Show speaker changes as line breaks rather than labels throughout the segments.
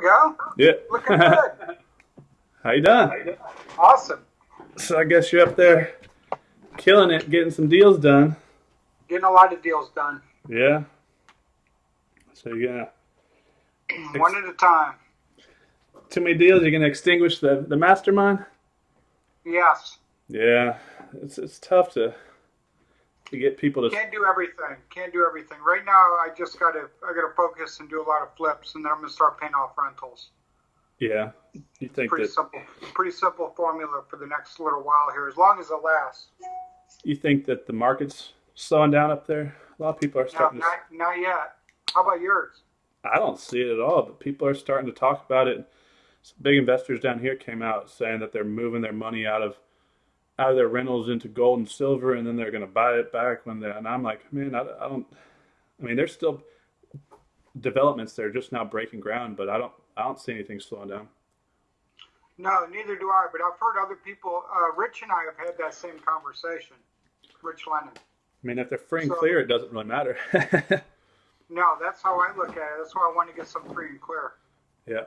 we go.
Yeah.
Looking good.
How you doing?
Awesome.
So I guess you're up there killing it, getting some deals done.
Getting a lot of deals done.
Yeah. So you're gonna
One at a time.
too many deals. You're gonna extinguish the mastermind.
Yes.
Yeah, it's tough to get people to.
Can't do everything. Can't do everything. Right now, I gotta focus and do a lot of flips, and then I'm gonna start paying off rentals.
Yeah. You think
Pretty
that
simple. Pretty simple formula for the next little while here, as long as it lasts.
you think that the market's slowing down up there? A lot of people are
No,
starting to.
not yet. How about yours?
I don't see it at all, but people are starting to talk about it. Some big investors down here came out saying that they're moving their money out of their rentals into gold and silver, and then they're going to buy it back when they. And I'm like, man, I don't. I mean, there's still developments that are just now breaking ground, but I don't see anything slowing down.
No, neither do I. But I've heard other people. Rich and I have had that same conversation. Rich Lennon.
I mean, if they're free and clear, it doesn't really matter.
No, that's how I look at it. That's why I want to get some free and clear.
Yeah.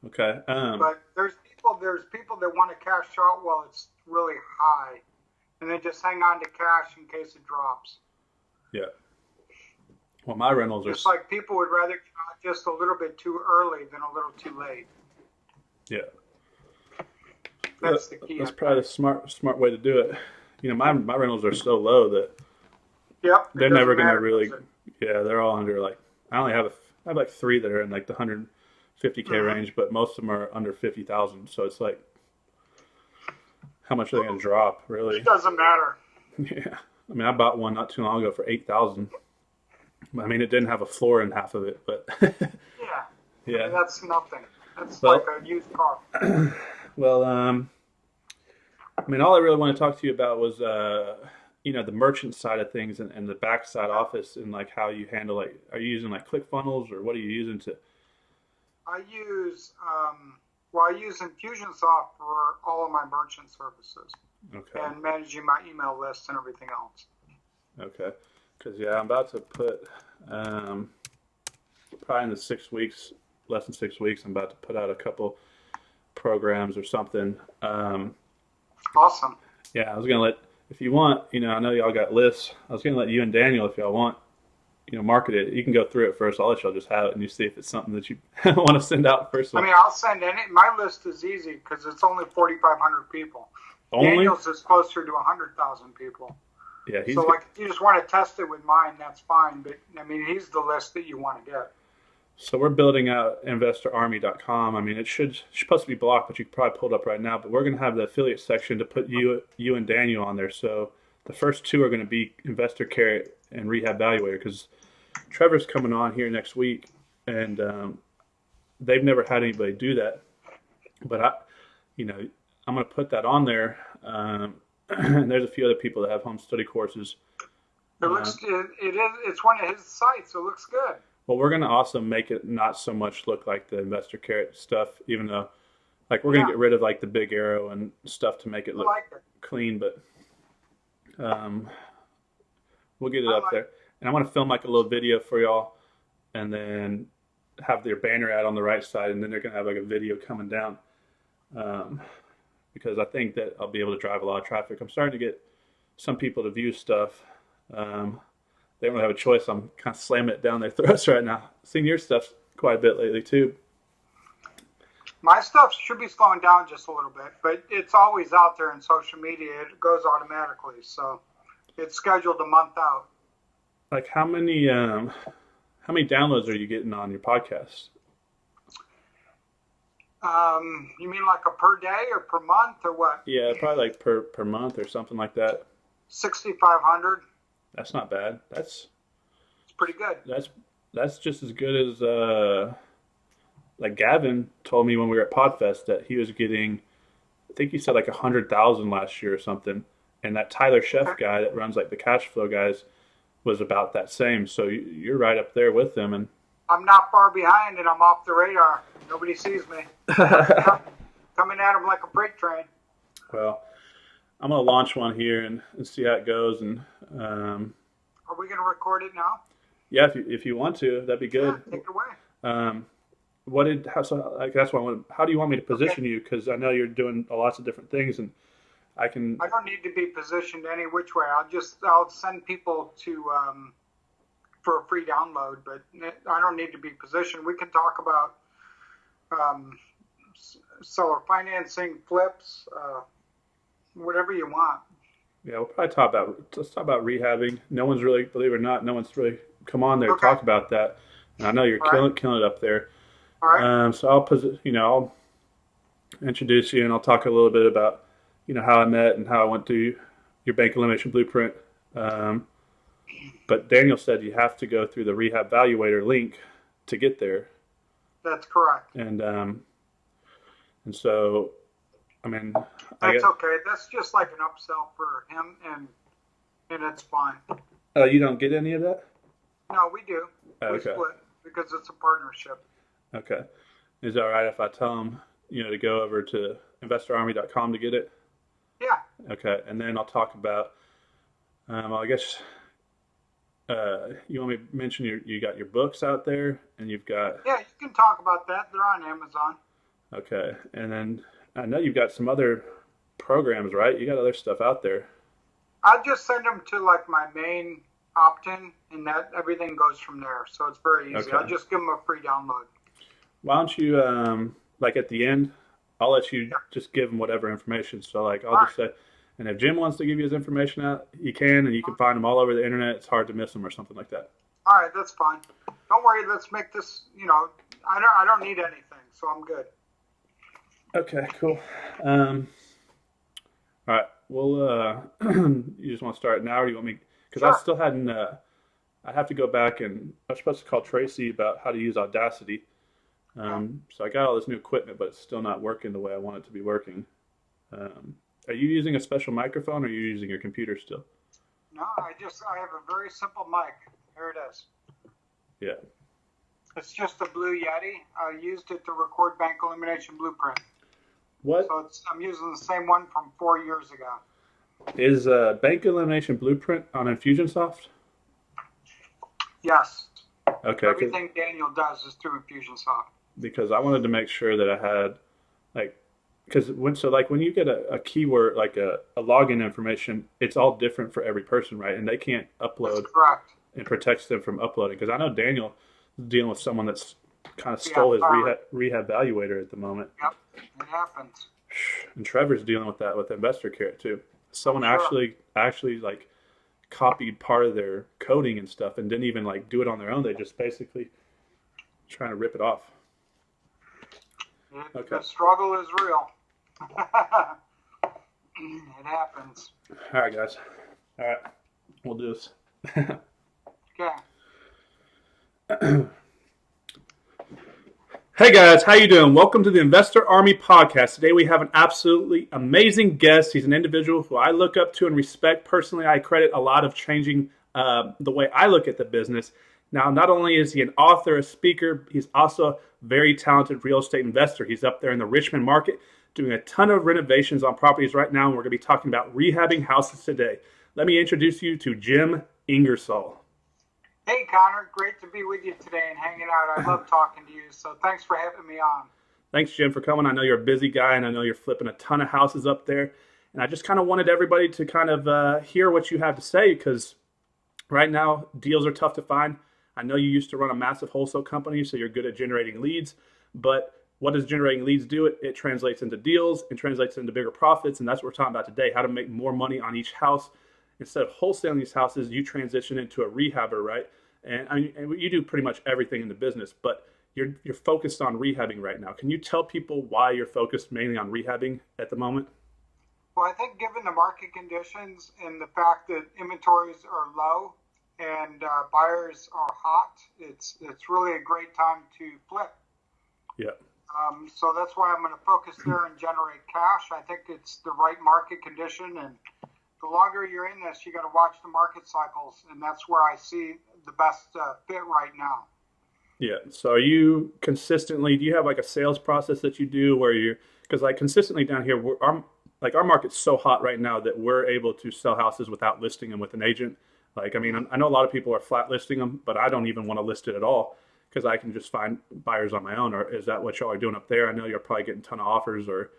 Okay.
But there's people that want to cash out while it's really high, and then just hang on to cash in case it drops.
Yeah. Well, my rentals are
just like people would rather get out just a little bit too early than a little too late.
Yeah.
That's the key.
That's probably the smart way to do it. You know, my rentals are so low that they're never going to really. Yeah, they're all under like. I have like 3 that are in like the 150K range, but most of them are under 50,000. So it's like, how much are they going to drop? Really?
It doesn't matter.
Yeah. I mean, I bought one not too long ago for 8,000. I mean, it didn't have a floor in half of it, but.
Yeah.
Yeah.
I mean, that's nothing. That's like a used car.
Well, I mean, all I really want to talk to you about was, you know, the merchant side of things and the backside office and like how you handle like, are you using like Clickfunnels or what are you using to?
I use Infusionsoft for all of my merchant services.
Okay.
And managing my email list and everything else.
Okay. Because, yeah, I'm about to put, probably in the 6 weeks, less than 6 weeks, I'm about to put out a couple programs or something.
Awesome.
Yeah, I was going to let, if you want, you know, I know y'all got lists. I was going to let you and Daniel, if y'all want, you know, market it. You can go through it first. I'll let y'all just have it and you see if it's something that you want to send out first.
I mean, I'll send any. My list is easy because it's only 4,500 people.
Only?
Daniel's is closer to 100,000 people.
Yeah,
so like if you just want to test it with mine, that's fine. But I mean, he's the list that you want to get.
So we're building out investorarmy.com. I mean, it's supposed to be blocked, but you can probably pull it up right now. But we're going to have the affiliate section to put you and Daniel on there. So the first 2 are going to be Investor Carrot and Rehab Valuator because Trevor's coming on here next week, and they've never had anybody do that. But I'm going to put that on there. And there's a few other people that have home study courses.
It's one of his sites, so it looks good.
Well, we're going to also make it not so much look like the Investor Carrot stuff, even though, like, we're going to get rid of, like, the big arrow and stuff to make it look clean, but we'll get it up there. And I want to film, like, a little video for y'all and then have their banner ad on the right side, and then they're going to have, like, a video coming down because I think that I'll be able to drive a lot of traffic. I'm starting to get some people to view stuff. They don't really have a choice. I'm kind of slamming it down their throats right now. I've seen your stuff quite a bit lately, too.
My stuff should be slowing down just a little bit, but it's always out there in social media. It goes automatically, so it's scheduled a month out.
Like how many downloads are you getting on your podcast?
You mean like a per day or per month or what?
Yeah, probably like per month or something like that.
6,500.
That's not bad.
It's pretty good.
That's just as good as like Gavin told me when we were at Podfest that he was getting, I think he said like 100,000 last year or something, and that Tyler Chef guy that runs like the Cashflow guys was about that same. So you're right up there with them, and
I'm not far behind, and I'm off the radar. Nobody sees me. Coming at them like a freight train.
Well, I'm going to launch one here and see how it goes. And
are we going to record it now?
Yeah, if you want to, that'd be good.
Yeah, take it away.
That's why how do you want me to
Okay.
position you? Because I know you're doing lots of different things, and I can.
I don't need to be positioned any which way. I'll send people to for a free download, but I don't need to be positioned. We can talk about um, seller financing, flips, whatever you want.
Yeah, we'll probably let's talk about rehabbing. No one's really, believe it or not, no one's really come on there to
Okay.
talk about that. And I know you're
All right.
killing it up there.
All right.
So I'll introduce you and I'll talk a little bit about, how I met and how I went through your bank elimination blueprint. Um, but Daniel said you have to go through the rehab evaluator link to get there.
That's correct.
And so, I mean, I
That's
get,
okay. That's just like an upsell for him, and it's fine.
you don't get any of that?
No, we do. We
Okay.
split because it's a partnership.
Okay. Is it all right if I tell them, to go over to investorarmy.com to get it?
Yeah.
Okay. And then I'll talk about, I guess, you want me to mention you got your books out there and you've got,
Yeah, you can talk about that. They're on Amazon.
okay. And then I know you've got some other programs, right? You got other stuff out there.
I'll just send them to like my main opt-in, and that everything goes from there. So it's very easy. I'll
Okay.
just give them a free download.
Why don't you, like at the end, I'll let you
Yeah.
just give them whatever information. So like,
All
I'll
right.
just say, and if Jim wants to give you his information out, he can, and you can find them all over the internet. It's hard to miss them or something like that.
All right, that's fine. Don't worry. Let's make this. I don't need anything, so I'm good.
Okay, cool. All right. Well, you just want to start now, or do you want me? Because I
Sure.
still hadn't. I have to go back and I was supposed to call Tracy about how to use Audacity.
Okay.
So I got all this new equipment, but it's still not working the way I want it to be working. Are you using a special microphone, or are you using your computer still?
No, I have a very simple mic. Here it is.
Yeah.
It's just a Blue Yeti. I used it to record Bank Elimination Blueprint.
What
So I'm using the same one from 4 years ago.
is Bank Elimination Blueprint on Infusionsoft?
Yes.
Okay,
Everything Daniel does is through Infusionsoft.
because I wanted to make sure that I had like because when you get a keyword like a login information, it's all different for every person, right? And they can't
That's
upload
correct.
and protects them from uploading. Because I know Daniel is dealing with someone that's kind of
Yeah.
stole his rehab evaluator at the moment,
Yep. It happens.
and Trevor's dealing with that with Investor Care too. Someone
Sure.
actually like copied part of their coding and stuff, and didn't even like do it on their own. They just basically trying to rip it off. Okay.
The struggle is real. It happens.
All right, guys. All right, we'll do this.
Okay.
Hey guys, how you doing? Welcome to the Investor Army podcast. Today we have an absolutely amazing guest. He's an individual who I look up to and respect. Personally, I credit a lot of changing the way I look at the business. Now, not only is he an author, a speaker, he's also a very talented real estate investor. He's up there in the Richmond market doing a ton of renovations on properties right now, and we're going to be talking about rehabbing houses today. Let me introduce you to Jim Ingersoll.
Hey, Connor. Great to be with you today and hanging out. I love talking to you, so thanks for having me on.
Thanks, Jim, for coming. I know you're a busy guy, and I know you're flipping a ton of houses up there. And I just kind of wanted everybody to kind of hear what you have to say, because right now deals are tough to find. I know you used to run a massive wholesale company, so you're good at generating leads. But what does generating leads do? It translates into deals, it translates into bigger profits, and that's what we're talking about today, how to make more money on each house. Instead of wholesaling these houses, you transition into a rehabber, right? And you do pretty much everything in the business, but you're focused on rehabbing right now. Can you tell people why you're focused mainly on rehabbing at the moment?
Well, I think given the market conditions and the fact that inventories are low and buyers are hot, it's really a great time to flip.
Yeah.
So that's why I'm going to focus there and generate cash. I think it's the right market condition, and the longer you're in this, you got to watch the market cycles, and that's where I see the best fit right now.
Yeah. So are you consistently, do you have like a sales process that you do where you're, because like consistently down here, our market's so hot right now that we're able to sell houses without listing them with an agent. Like, I mean, I know a lot of people are flat listing them, but I don't even want to list it at all, because I can just find buyers on my own, or is that what y'all are doing up there? I know you're probably getting a ton of offers, or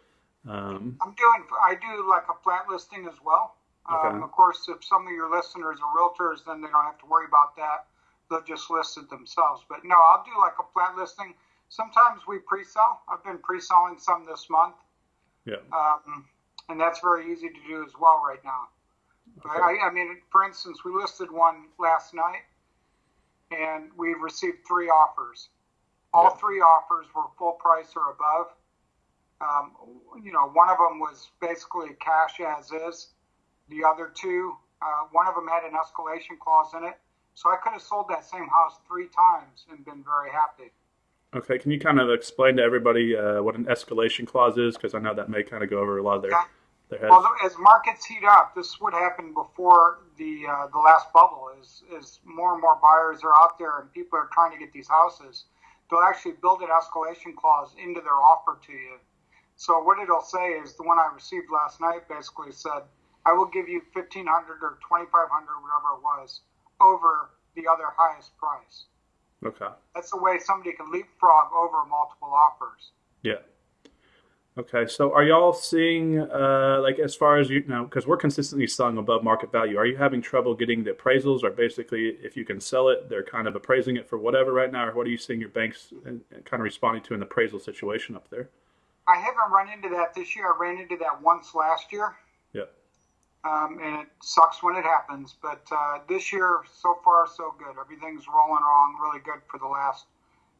I do like a flat listing as well.
okay,
Of course, if some of your listeners are realtors, then they don't have to worry about that. They'll just list it themselves. But no, I'll do like a flat listing. Sometimes we pre-sell. I've been pre-selling some this month.
yeah,
And that's very easy to do as well right now.
okay,
I mean, for instance, we listed one last night, and we've received 3 offers. All
yeah,
3 offers were full price or above. One of them was basically cash as is. The other 2, one of them had an escalation clause in it. So I could have sold that same house 3 times and been very happy.
okay. Can you kind of explain to everybody what an escalation clause is? Because I know that may kind of go over a lot of their heads.
Well, as markets heat up, this would happen before the last bubble. Is more and more buyers are out there and people are trying to get these houses. They'll actually build an escalation clause into their offer to you. So what it'll say is, the one I received last night basically said, I will give you $1,500 or $2,500, whatever it was, over the other highest price.
Okay.
That's the way somebody can leapfrog over multiple offers.
Yeah. Okay. So are y'all seeing, like, as far as you know, because we're consistently selling above market value, are you having trouble getting the appraisals, or basically if you can sell it, they're kind of appraising it for whatever right now, or what are you seeing your banks and kind of responding to in the appraisal situation up there?
I haven't run into that this year. I ran into that once last year.
Yeah.
And it sucks when it happens. But this year, so far, so good. Everything's rolling along really good for the last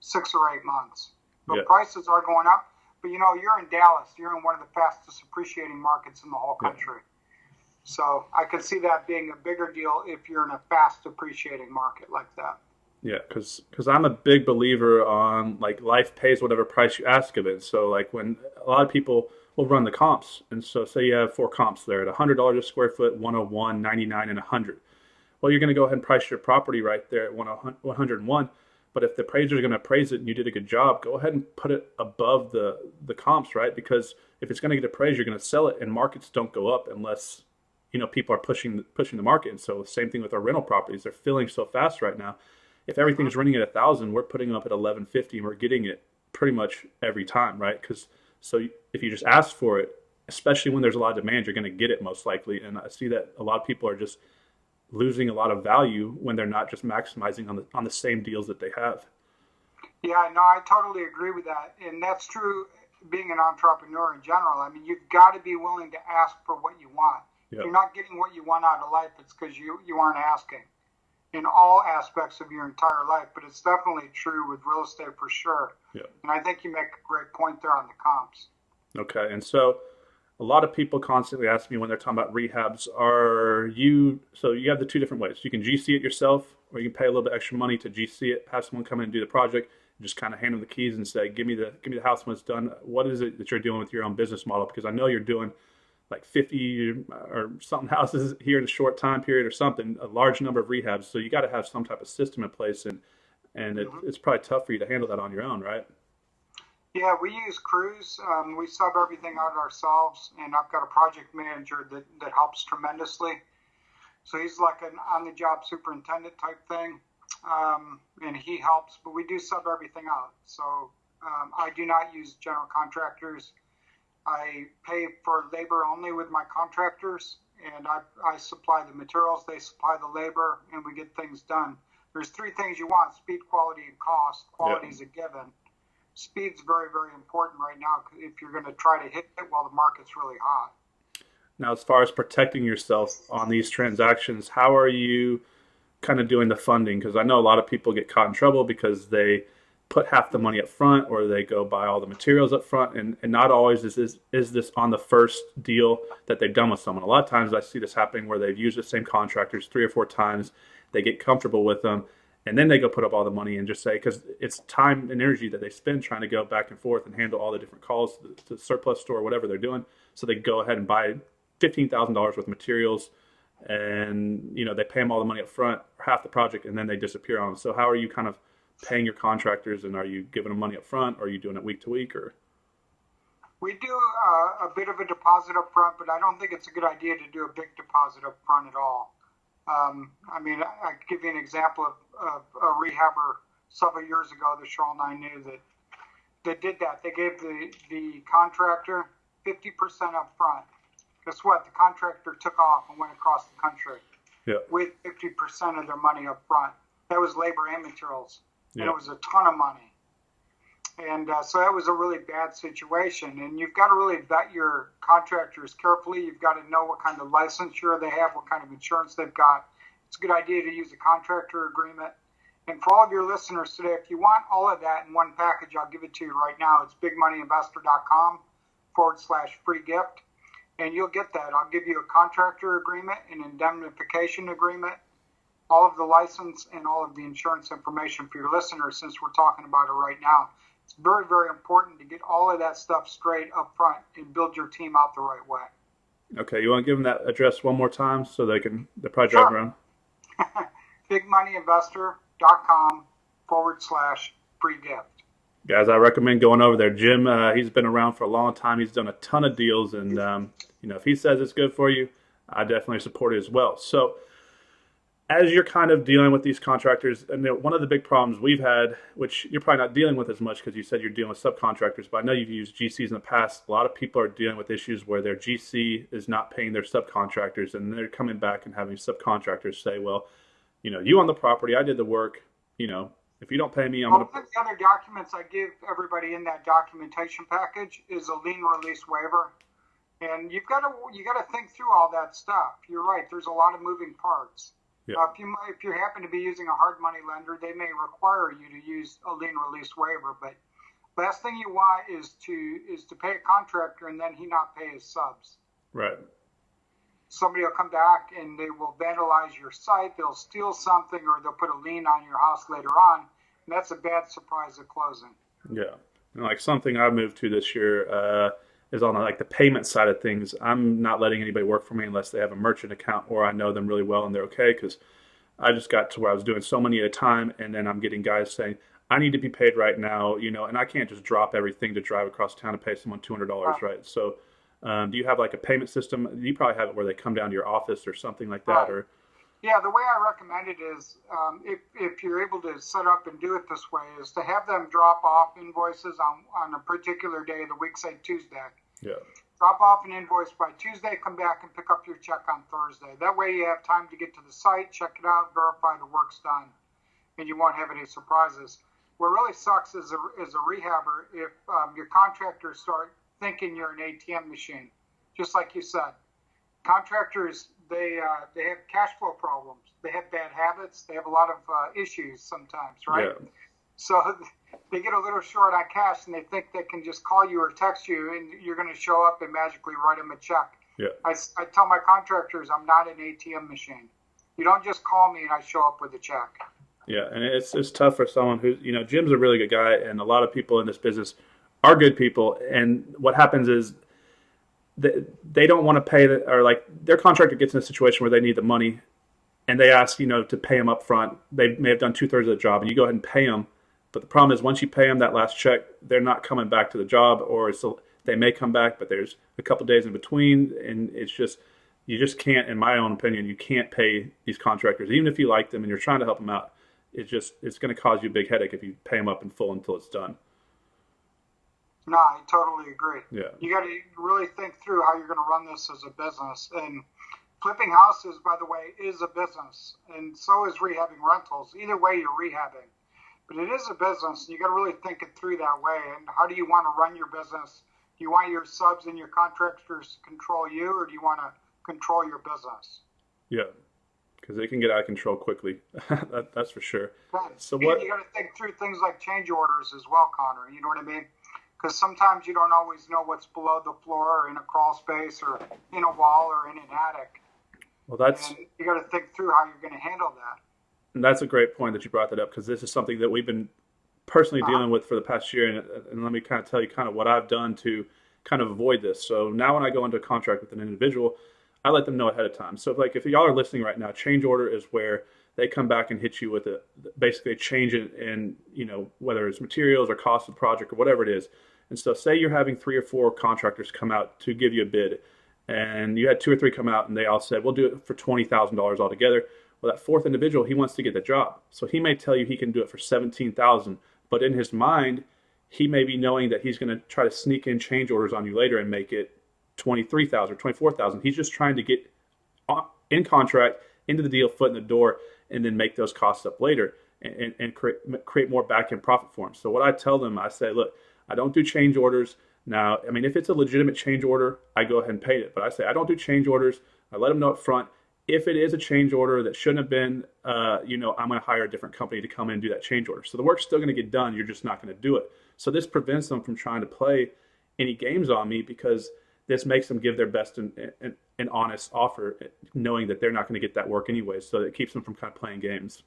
6 or 8 months. But
Yeah.
prices are going up. But, you're in Dallas. You're in one of the fastest appreciating markets in the whole country. Yeah. So I could see that being a bigger deal if you're in a fast appreciating market like that.
Yeah, because I'm a big believer on, like, life pays whatever price you ask of it. So, like, when a lot of people will run the comps, and so say you have 4 comps there at $100 a square foot, 101, 99, and 100. Well, you're going to go ahead and price your property right there at 101. But if the appraiser is going to appraise it and you did a good job, go ahead and put it above the comps, right? Because if it's going to get appraised, you're going to sell it, and markets don't go up unless people are pushing the market. And so, same thing with our rental properties; they're filling so fast right now. If everything's running at 1,000, we're putting up at 1,150, and we're getting it pretty much every time, right? So if you just ask for it, especially when there's a lot of demand, you're going to get it most likely. And I see that a lot of people are just losing a lot of value when they're not just maximizing on the same deals that they have.
Yeah, no, I totally agree with that. And that's true being an entrepreneur in general. I mean, you've got to be willing to ask for what you want.
Yep.
If you're not getting what you want out of life, it's because you aren't asking in all aspects of your entire life. But it's definitely true with real estate for sure.
Yep.
And I think you make a great point there on the comps.
Okay, and so a lot of people constantly ask me when they're talking about rehabs, so you have the 2 different ways. You can GC it yourself, or you can pay a little bit extra money to GC it, have someone come in and do the project, and just kind of hand them the keys and say, give me the house when it's done. What is it that you're doing with your own business model? Because I know you're doing like 50 or something houses here in a short time period or something, a large number of rehabs. So you got to have some type of system in place, and it's probably tough for you to handle that on your own, right?
Yeah, we use crews. We sub everything out ourselves, and I've got a project manager that helps tremendously. So he's like an on-the-job superintendent type thing, and he helps, but we do sub everything out. So I do not use general contractors. I pay for labor only with my contractors, and I supply the materials, they supply the labor, and we get things done. There's 3 things you want: speed, quality, and cost. Quality is a given. Speed's very, very important right now if you're going to try to hit it while the market's really hot.
Now, as far as protecting yourself on these transactions, how are you kind of doing the funding? Because I know a lot of people get caught in trouble because they put half the money up front, or they go buy all the materials up front, and not always is this on the first deal that they've done with someone. A lot of times I see this happening where they've used the same contractors 3 or 4 times, they get comfortable with them, and then they go put up all the money and just say, because it's time and energy that they spend trying to go back and forth and handle all the different calls to the surplus store, whatever they're doing. So they go ahead and buy $15,000 worth of materials, and they pay them all the money up front, half the project, and then they disappear on them. So how are you kind of paying your contractors, and are you giving them money up front, or are you doing it week to week? Or
we do a bit of a deposit up front, but I don't think it's a good idea to do a big deposit up front at all. I mean, I give you an example of a rehabber several years ago, the Cheryl and I knew that they did that. They gave the contractor 50% up front. Guess what? The contractor took off and went across the country with 50% of their money up front. That was labor and materials, and it was a ton of money. And so that was a really bad situation. And you've got to really vet your contractors carefully. You've got to know what kind of licensure they have, what kind of insurance they've got. It's a good idea to use a contractor agreement. And for all of your listeners today, if you want all of that in one package, I'll give it to you right now. It's bigmoneyinvestor.com/free gift. And you'll get that. I'll give you a contractor agreement, an indemnification agreement, all of the license, and all of the insurance information for your listeners, since we're talking about it right now. It's very, very important to get all of that stuff straight up front and build your team out the right way.
Okay, you want to give them that address one more time so they're probably driving around?
bigmoneyinvestor.com/free gift.
Guys, I recommend going over there. Jim, he's been around for a long time. He's done a ton of deals, and if he says it's good for you, I definitely support it as well. So as you're kind of dealing with these contractors, and one of the big problems we've had, which you're probably not dealing with as much because you said you're dealing with subcontractors, but I know you've used GCs in the past. A lot of people are dealing with issues where their GC is not paying their subcontractors, and they're coming back and having subcontractors say, well, you own the property, I did the work, if you don't pay me, I'm going to...
One of the other documents I give everybody in that documentation package is a lien release waiver. And you got to think through all that stuff. You're right. There's a lot of moving parts. Yeah. If you happen to be using a hard money lender, they may require you to use a lien release waiver. But last thing you want is to pay a contractor and then he not pay his subs.
Right.
Somebody will come back and they will vandalize your site. They'll steal something, or they'll put a lien on your house later on. And that's a bad surprise at closing.
Yeah. Like something I moved to this year is on the payment side of things. I'm not letting anybody work for me unless they have a merchant account or I know them really well and they're okay, because I just got to where I was doing so many at a time, and then I'm getting guys saying, I need to be paid right now, and I can't just drop everything to drive across town and pay someone $200, right? So do you have a payment system? You probably have it where they come down to your office or something like that, or...
Yeah, the way I recommend it is, if you're able to set up and do it this way, is to have them drop off invoices on a particular day of the week, say Tuesday.
Yeah.
Drop off an invoice by Tuesday, come back and pick up your check on Thursday. That way you have time to get to the site, check it out, verify the work's done, and you won't have any surprises. What really sucks as a rehabber if your contractors start thinking you're an ATM machine, just like you said. Contractors, they have cash flow problems. They have bad habits. They have a lot of issues sometimes, right? Yeah. So they get a little short on cash, and they think they can just call you or text you, and you're going to show up and magically write them a check.
Yeah.
I tell my contractors, I'm not an ATM machine. You don't just call me and I show up with a check.
Yeah, and it's tough for someone who, Jim's a really good guy, and a lot of people in this business are good people, and what happens is they don't want to pay, or their contractor gets in a situation where they need the money, and they ask, to pay them up front. They may have done 2/3 of the job, and you go ahead and pay them. But the problem is once you pay them that last check, they're not coming back to the job, or they may come back, but there's a couple days in between, and it's just, you just can't, in my own opinion, you can't pay these contractors, even if you like them and you're trying to help them out. It's going to cause you a big headache if you pay them up in full until it's done.
No, I totally agree.
Yeah.
You got to really think through how you're going to run this as a business. And flipping houses, by the way, is a business, and so is rehabbing rentals. Either way, you're rehabbing. But it is a business, and you got to really think it through that way. And how do you want to run your business? Do you want your subs and your contractors to control you, or do you want to control your business?
Yeah, because they can get out of control quickly. That's for sure.
Right.
So
you got to think through things like change orders as well, Connor. You know what I mean? Because sometimes you don't always know what's below the floor, or in a crawl space, or in a wall, or in an attic.
Well,
and you got to think through how you're going to handle that.
And that's a great point that you brought that up, because this is something that we've been personally dealing with for the past year. And let me kind of tell you kind of what I've done to kind of avoid this. So now when I go into a contract with an individual, I let them know ahead of time. So if y'all are listening right now, change order is where they come back and hit you with basically a change in whether it's materials or cost of the project or whatever it is. And so say you're having 3 or 4 contractors come out to give you a bid, and you had 2 or 3 come out and they all said, we'll do it for $20,000 altogether. Well, that fourth individual, he wants to get the job. So he may tell you he can do it for 17,000, but in his mind, he may be knowing that he's going to try to sneak in change orders on you later and make it 23,000 or 24,000. He's just trying to get in contract, into the deal, foot in the door, and then make those costs up later and create more back-end profit for him. So what I tell them, I say, look, I don't do change orders. Now, I mean, if it's a legitimate change order, I go ahead and pay it. But I say I don't do change orders. I let them know up front. If it is a change order that shouldn't have been, I'm going to hire a different company to come in and do that change order. So the work's still going to get done. You're just not going to do it. So this prevents them from trying to play any games on me, because this makes them give their best and honest offer, knowing that they're not going to get that work anyway. So it keeps them from kind of playing games.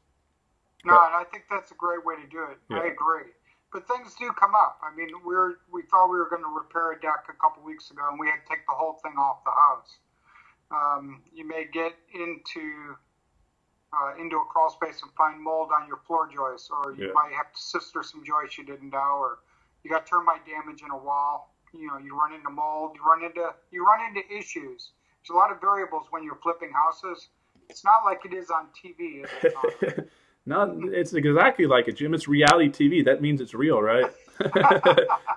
No, and I think that's a great way to do it. Yeah. I agree. But things do come up. I mean, we thought we were going to repair a deck a couple weeks ago, and we had to take the whole thing off the house. You may get into a crawl space and find mold on your floor joists, or you might have to sister some joists you didn't know, or you got termite damage in a wall. You run into mold. You run into issues. There's a lot of variables when you're flipping houses. It's not like it is on TV, is it?
No, it's exactly like it, Jim. It's reality TV. That means it's real, right?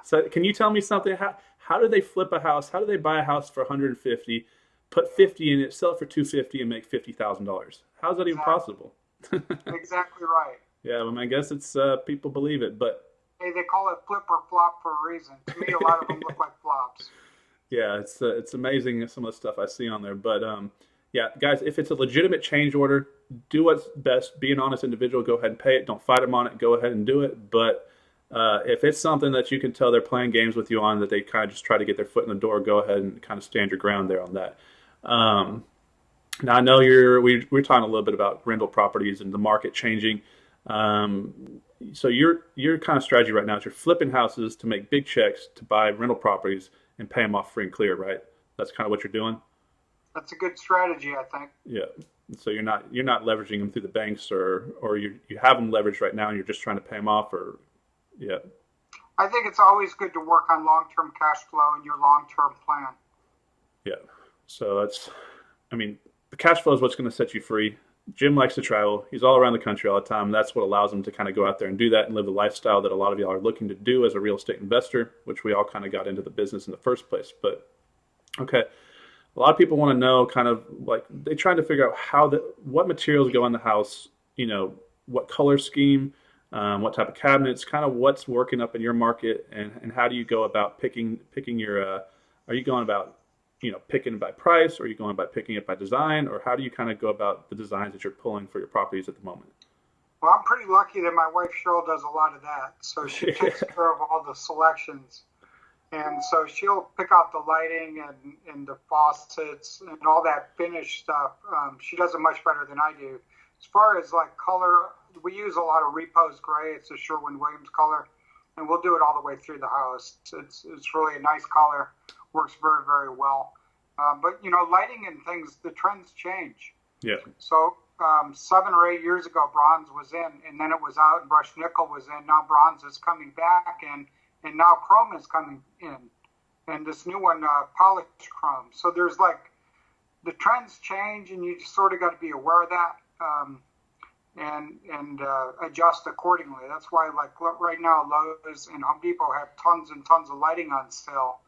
So can you tell me something? How do they flip a house? How do they buy a house for $150, put $50 in it, sell it for $250, and make $50,000? How's that even possible?
Exactly right.
Yeah, well, I guess it's people believe it, but
hey, they call it flip or flop for a reason. To me, a lot of them look like flops.
Yeah, it's amazing some of the stuff I see on there, but yeah, guys, if it's a legitimate change order, do what's best. Be an honest individual. Go ahead and pay it. Don't fight them on it. Go ahead and do it. But if it's something that you can tell they're playing games with you on, that they kind of just try to get their foot in the door, go ahead and kind of stand your ground there on that. Now, I know we're talking a little bit about rental properties and the market changing. So your kind of strategy right now is you're flipping houses to make big checks to buy rental properties and pay them off free and clear, right? That's kind of what you're doing.
That's a good strategy, I think.
Yeah. So you're not leveraging them through the banks, or you have them leveraged right now and you're just trying to pay them off, or yeah.
I think it's always good to work on long-term cash flow in your long-term plan.
Yeah. So the cash flow is what's going to set you free. Jim likes to travel. He's all around the country all the time. That's what allows him to kind of go out there and do that and live the lifestyle that a lot of y'all are looking to do as a real estate investor, which we all kind of got into the business in the first place. But okay. A lot of people want to know, kind of like they're trying to figure out what materials go in the house, what color scheme, what type of cabinets, kind of what's working up in your market, and how do you go about picking your, are you going about, picking by price, or are you going by picking it by design, or how do you kind of go about the designs that you're pulling for your properties at the moment?
Well, I'm pretty lucky that my wife Cheryl does a lot of that. So she takes care of all the selections. And so she'll pick out the lighting and the faucets and all that finished stuff. She does it much better than I do. As far as like color, we use a lot of Repose Gray. It's a Sherwin-Williams color, and we'll do it all the way through the house. It's really a nice color. Works very, very well. But lighting and things, the trends change. Yeah. So 7 or 8 years ago, bronze was in, and then it was out, and brushed nickel was in. Now bronze is coming back, and now chrome is coming in, and this new one, polished chrome. So there's like, the trends change, and you just sort of got to be aware of that, and adjust accordingly. That's why, like right now, Lowe's and Home Depot have tons and tons of lighting on sale.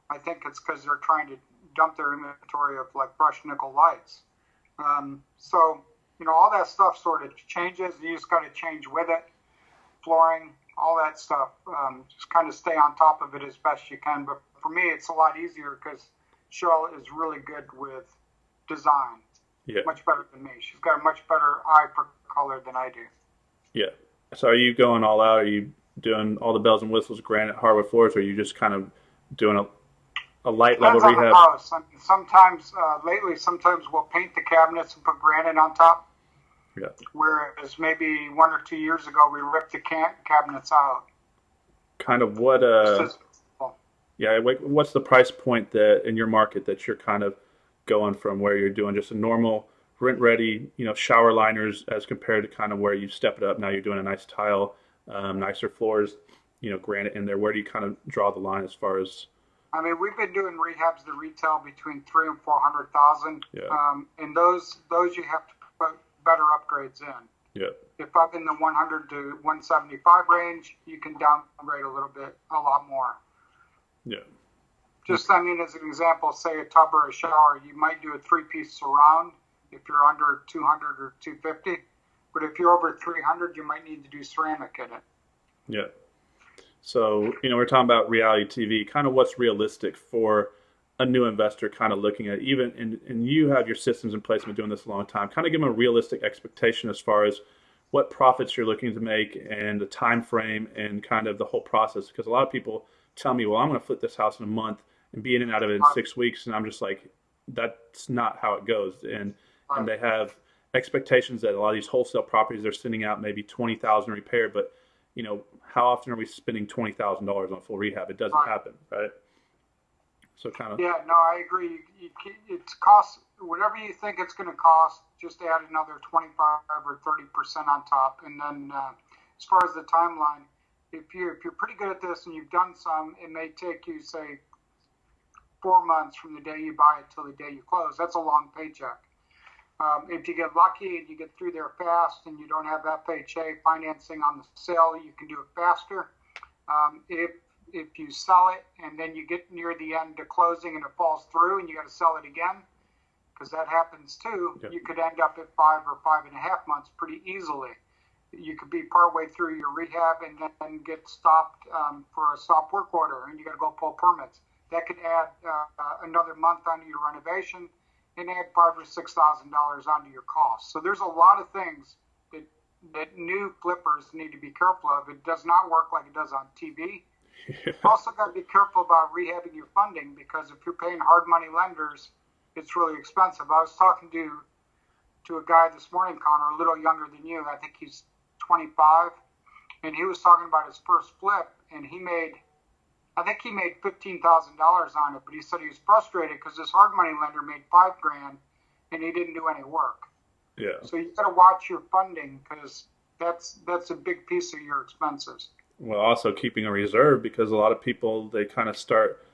I think it's because they're trying to dump their inventory of like brushed nickel lights. So all that stuff sort of changes. You just got to change with it. Flooring, all that stuff, just kind of stay on top of it as best you can. But for me, it's a lot easier because Cheryl is really good with design. Yeah. Much better than me. She's got a much better eye for color than I do. Yeah.
So are you going all out? Are you doing all the bells and whistles, granite, hardwood floors, or are you just kind of doing a light level rehab?
Depends on the house. I mean, sometimes, sometimes we'll paint the cabinets and put granite on top. Yeah. Whereas maybe 1 or 2 years ago, we ripped the cabinets out.
Kind of what? Yeah. What's the price point that in your market that you're kind of going from, where you're doing just a normal rent-ready, shower liners, as compared to kind of where you step it up? Now you're doing a nice tile, nicer floors, granite in there. Where do you kind of draw the line as far as?
I mean, we've been doing rehabs that retail between $300,000 and $400,000. Yeah. And those you have to put better upgrades in.
Yeah.
If I'm in the 100 to 175 range, you can downgrade a lot more.
Yeah.
Just, I mean, as an example, say a tub or a shower, you might do a 3-piece surround if you're under 200 or 250. But if you're over 300, you might need to do ceramic in it.
Yeah. So, we're talking about reality TV, kind of what's realistic for a new investor kind of looking at even, and you have your systems in place, been doing this a long time, kind of give them a realistic expectation as far as what profits you're looking to make and the time frame and kind of the whole process. Because a lot of people tell me, well, I'm going to flip this house in a month and be in and out of it in 6 weeks. And I'm just like, that's not how it goes. And they have expectations that a lot of these wholesale properties, they're sending out maybe 20,000 repair, but how often are we spending $20,000 on full rehab? It doesn't happen, right? So kind of.
Yeah, no, I agree. It's cost whatever you think it's going to cost. Just add another 25 or 30% on top, and then as far as the timeline, if you're pretty good at this and you've done some, it may take you say 4 months from the day you buy it till the day you close. That's a long paycheck. If you get lucky and you get through there fast and you don't have FHA financing on the sale, you can do it faster. If you sell it and then you get near the end of closing and it falls through and you got to sell it again, because that happens too, you could end up at 5 or 5.5 months pretty easily. You could be partway through your rehab and then get stopped for a stop work order and you got to go pull permits. That could add another month onto your renovation and add $5,000 or $6,000 onto your costs. So there's a lot of things that new flippers need to be careful of. It does not work like it does on TV. You also got to be careful about rehabbing your funding, because if you're paying hard money lenders, it's really expensive. I was talking to a guy this morning, Connor, a little younger than you. I think he's 25, and he was talking about his first flip, and I think he made $15,000 on it, but he said he was frustrated because his hard money lender made $5,000 and he didn't do any work.
Yeah.
So you got to watch your funding, because that's a big piece of your expenses.
Well, also keeping a reserve, because a lot of people, they kind of start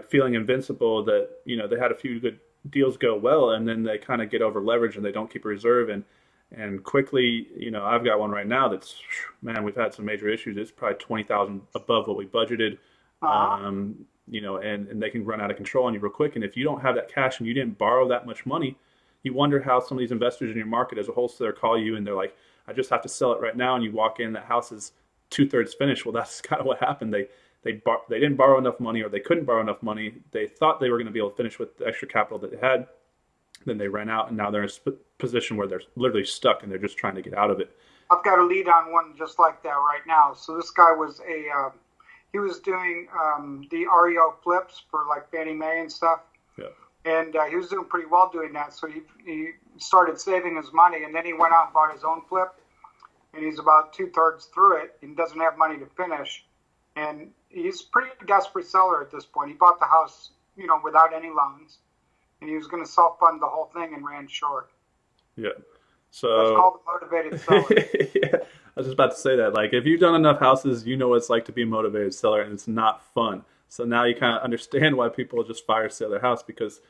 feeling invincible that, they had a few good deals go well, and then they kind of get over leveraged and they don't keep a reserve. And quickly, I've got one right now that's, man, we've had some major issues. It's probably 20,000 above what we budgeted. And they can run out of control on you real quick. And if you don't have that cash and you didn't borrow that much money, you wonder how some of these investors in your market as a wholesaler call you and they're like, I just have to sell it right now. And you walk in, that house is 2/3 finished. Well, that's kind of what happened. They didn't borrow enough money, or they couldn't borrow enough money. They thought they were going to be able to finish with the extra capital that they had. Then they ran out, and now they're in a position where they're literally stuck and they're just trying to get out of it.
I've got a lead on one just like that right now. So this guy was he was doing the REO flips for like Fannie Mae and stuff.
Yeah.
And he was doing pretty well doing that. So he started saving his money, and then he went out and bought his own flip. And he's about 2/3 through it and doesn't have money to finish. And he's a pretty desperate seller at this point. He bought the house, without any loans. And he was going to self-fund the whole thing and ran short.
Yeah. So
that's called a motivated seller.
Yeah. I was just about to say that. Like, if you've done enough houses, you know what it's like to be a motivated seller, and it's not fun. So now you kind of understand why people just fire sale their house, because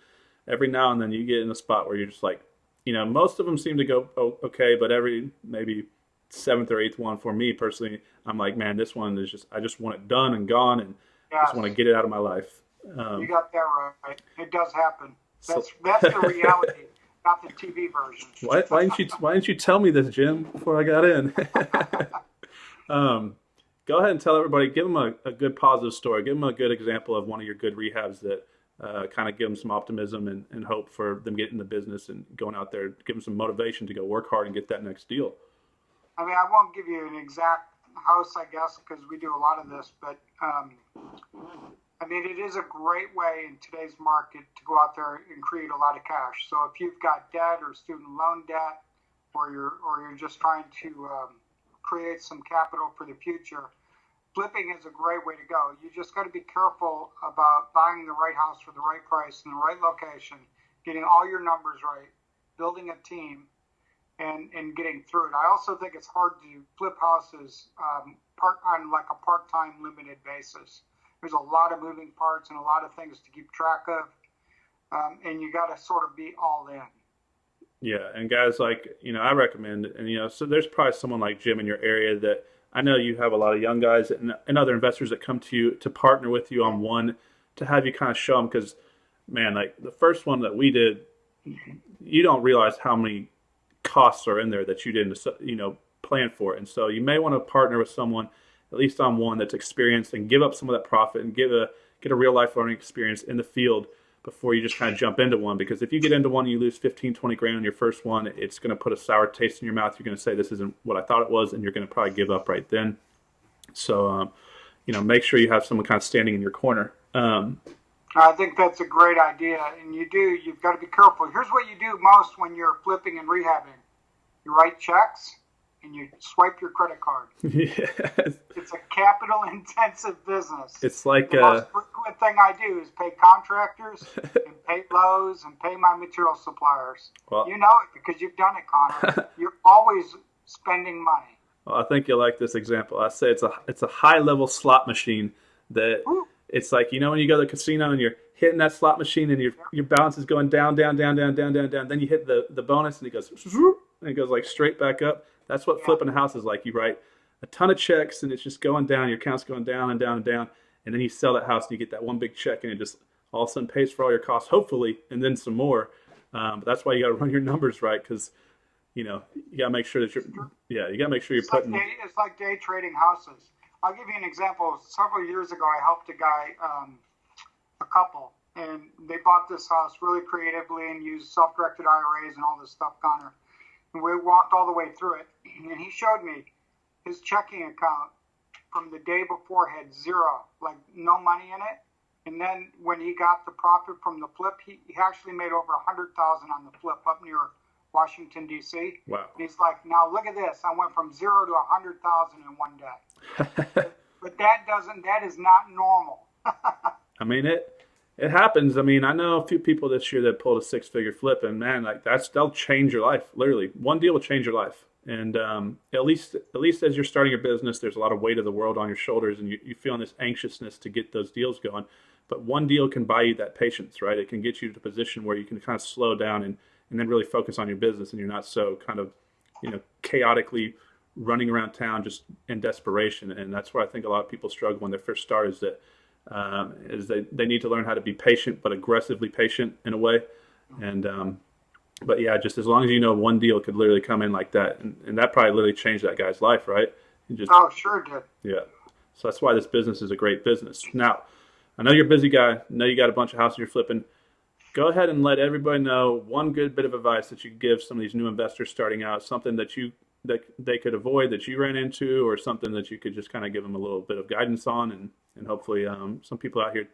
every now and then you get in a spot where you're just like, most of them seem to go okay, but every maybe 7th or 8th one for me personally, I'm like, man, this one is I just want it done and gone, and just want to get it out of my life.
You got that right. It does happen. That's the reality, not the TV version.
Why didn't you tell me this, Jim, before I got in? Go ahead and tell everybody, give them a good positive story. Give them a good example of one of your good rehabs that kind of give them some optimism and hope for them getting the business and going out there, give them some motivation to go work hard and get that next deal.
I mean, I won't give you an exact house, I guess, because we do a lot of this, but I mean, it is a great way in today's market to go out there and create a lot of cash. So if you've got debt or student loan debt, or you're just trying to create some capital for the future, flipping is a great way to go. You just got to be careful about buying the right house for the right price in the right location, getting all your numbers right, building a team, and getting through it. I also think it's hard to flip houses on like a part-time limited basis. There's a lot of moving parts and a lot of things to keep track of, and you got to sort of be all in.
Yeah, and guys, like, I recommend, and so there's probably someone like Jim in your area that I know you have a lot of young guys and other investors that come to you to partner with you on one to have you kind of show them because, man, like the first one that we did, you don't realize how many costs are in there that you didn't, plan for. And so you may want to partner with someone, at least on one that's experienced, and give up some of that profit and get a real life learning experience in the field before you just kind of jump into one. Because if you get into one and you lose 15, 20 grand on your first one, it's going to put a sour taste in your mouth. You're going to say, this isn't what I thought it was, and you're going to probably give up right then. So, make sure you have someone kind of standing in your corner.
I think that's a great idea, and you've got to be careful. Here's what you do most when you're flipping and rehabbing. You write checks and you swipe your credit card.
Yes.
It's a capital intensive business.
It's like
the most frequent thing I do is pay contractors and pay Lowe's and pay my material suppliers. Well, you know it because you've done it, Connor. You're always spending money.
Well, I think you'll like this example. I say it's a high level slot machine that it's like, when you go to the casino and you're hitting that slot machine and your balance is going down, down, down, down, down, down, down. Then you hit the bonus and it goes like straight back up. That's what flipping a house is like. You write a ton of checks and it's just going down. Your account's going down and down and down. And then you sell that house and you get that one big check and it just all of a sudden pays for all your costs, hopefully, and then some more. But that's why you got to run your numbers right because, you got to make sure that you got to make sure you're putting.
It's like day trading houses. I'll give you an example. Several years ago, I helped a guy, a couple, and they bought this house really creatively and used self-directed IRAs and all this stuff, Connor. And we walked all the way through it, and he showed me his checking account from the day before had zero, like no money in it. And then when he got the profit from the flip, he actually made over $100,000 on the flip up near Washington, D.C.
Wow.
And he's like, now look at this. I went from 0 to 100,000 in one day. But that is not normal.
I mean, it happens. I mean, I know a few people this year that pulled a 6-figure flip, and man, like they'll change your life. Literally, one deal will change your life. And at least as you're starting your business, there's a lot of weight of the world on your shoulders, and you feeling this anxiousness to get those deals going. But one deal can buy you that patience, right? It can get you to a position where you can kind of slow down and then really focus on your business, and you're not so kind of, chaotically running around town just in desperation. And that's where I think a lot of people struggle when they first start is that they need to learn how to be patient, but aggressively patient in a way. And but yeah, just as long as one deal could literally come in like that, and that probably literally changed that guy's life, right?
Sure did.
Yeah. So that's why this business is a great business. Now, I know you're a busy guy. I know you got a bunch of houses you're flipping. Go ahead and let everybody know one good bit of advice that you give some of these new investors starting out, something that they could avoid that you ran into, or something that you could just kind of give them a little bit of guidance on, and hopefully some people out here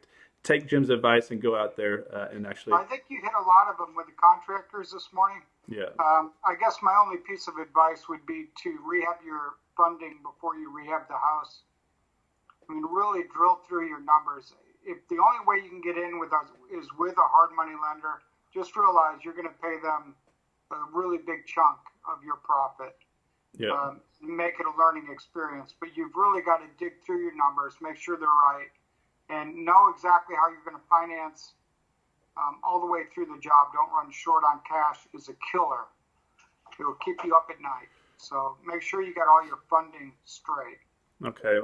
take Jim's advice and go out there and actually.
I think you hit a lot of them with the contractors this morning.
Yeah.
I guess my only piece of advice would be to rehab your funding before you rehab the house. I mean, really drill through your numbers. If the only way you can get in with us is with a hard money lender, just realize you're going to pay them a really big chunk of your profit.
Yeah.
Make it a learning experience, but you've really got to dig through your numbers, make sure they're right, and know exactly how you're going to finance all the way through the job. Don't run short on cash. Is a killer. It will keep you up at night. So make sure you got all your funding straight.
Okay.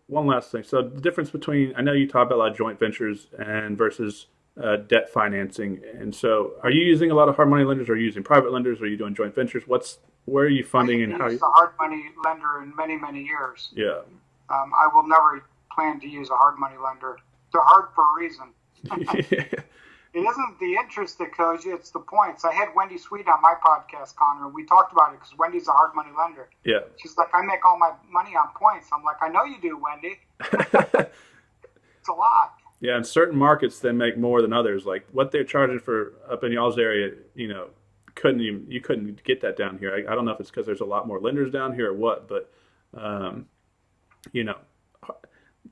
One last thing. So the difference between, I know you talk about a lot of joint ventures and versus debt financing. And so are you using a lot of hard money lenders? Or are you using private lenders? Or are you doing joint ventures? Where are you funding and how?
I've used a hard money lender in many, many years.
Yeah.
I will never plan to use a hard money lender. They're hard for a reason. It isn't the interest that kills you, it's the points. I had Wendy Sweet on my podcast, Connor. We talked about it because Wendy's a hard money lender.
Yeah.
She's like, I make all my money on points. I'm like, I know you do, Wendy. It's a lot.
Yeah, in certain markets, they make more than others. Like what they're charging for up in y'all's area, you couldn't get that down here. I don't know if it's because there's a lot more lenders down here or what, but,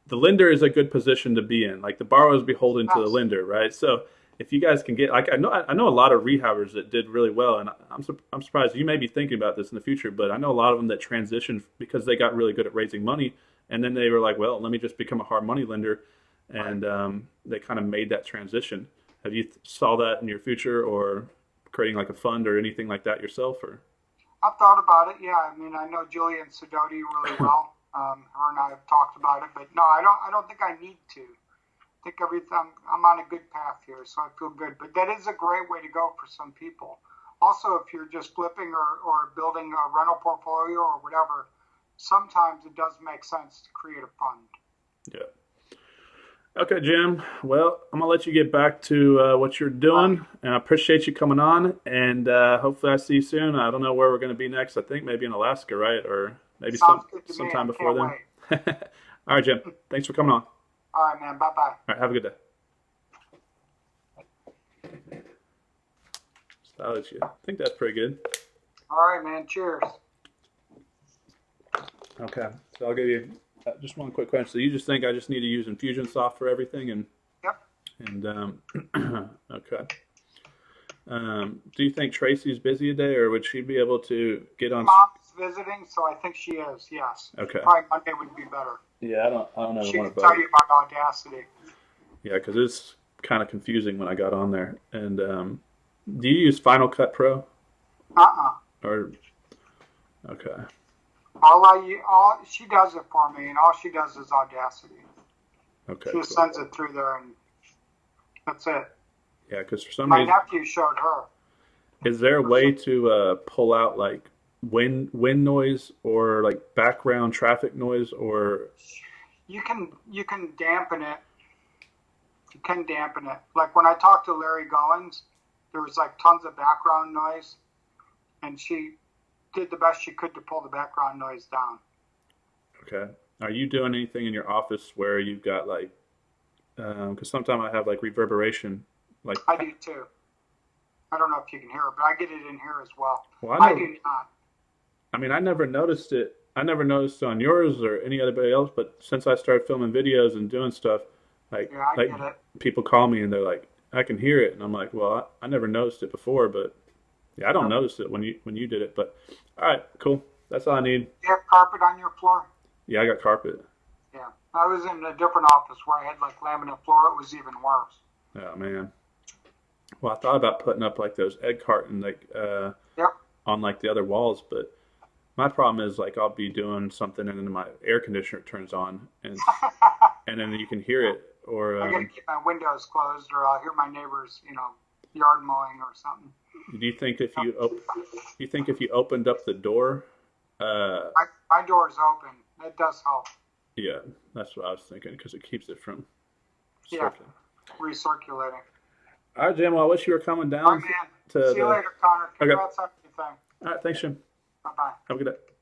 the lender is a good position to be in. Like the borrower is beholden to the lender, right? So if you guys can get, like I know a lot of rehabbers that did really well, and I'm surprised you may be thinking about this in the future, but I know a lot of them that transitioned because they got really good at raising money, and then they were like, well, let me just become a hard money lender, and they kind of made that transition. Have you saw that in your future, or? creating like a fund or anything like that yourself, or?
I've thought about it. Yeah, I mean, I know Julian Sidoti really well. Her and I have talked about it, but no, I don't think I need to. I think I'm on a good path here, so I feel good. But that is a great way to go for some people. Also, if you're just flipping or building a rental portfolio or whatever, sometimes it does make sense to create a fund.
Yeah. Okay, Jim. Well, I'm gonna let you get back to what you're doing, and I appreciate you coming on. And hopefully, I see you soon. I don't know where we're gonna be next. I think maybe in Alaska, right? Or maybe sometime before then. All right, Jim. Thanks for coming on.
All right, man. Bye-bye.
All right, have a good day. Styled you. I think that's pretty good.
All right, man. Cheers.
Okay, so I'll give you just one quick question. So you just think I just need to use Infusionsoft for everything, and
Yep.
And okay. Do you think Tracy's busy today, or would she be able to get on?
Mom's visiting, so I think she is. Yes.
Okay.
Probably Monday would be better.
Yeah, I don't know.
She can tell you about Audacity.
Yeah, because it's kind of confusing when I got on there. And do you use Final Cut Pro? Or okay.
All she does it for me, and all she does is Audacity.
Okay.
She just sends it through there, and that's it.
Yeah, because for some
my
reason,
nephew showed her.
Is there a way to pull out like wind noise or like background traffic noise, or
you can dampen it. You can dampen it. Like when I talked to Larry Goins, there was like tons of background noise, and she did the best she could to pull the background noise down.
Okay. Are you doing anything in your office where you've got like, because sometimes I have like reverberation, like
I do too. I don't know if you can hear it, but I get it in here as well.
Well,
I do not.
I mean, I never noticed it. I never noticed on yours or anybody else, but since I started filming videos and doing stuff, like,
yeah, I get it.
People call me and they're like, I can hear it. And I'm like, well, I never noticed it before, but yeah, I don't notice it when you did it. But all right, cool. That's all I need.
You have carpet on your floor?
Yeah, I got carpet.
Yeah. I was in a different office where I had like laminate floor. It was even worse.
Oh, man. Well, I thought about putting up like those egg carton like on like the other walls, but my problem is like I'll be doing something and then my air conditioner turns on and and then you can hear it. Or
I gotta keep my windows closed, or I'll hear my neighbors, yard mowing or something.
Do you think if you opened up the door?
My door's open. It does help.
Yeah, that's what I was thinking because it keeps it from
recirculating.
All right, Jim. Well, I wish you were coming down.
All right, man. See you later, Connor. Congrats on everything.
All right, thanks, Jim.
Bye-bye.
Have a good day.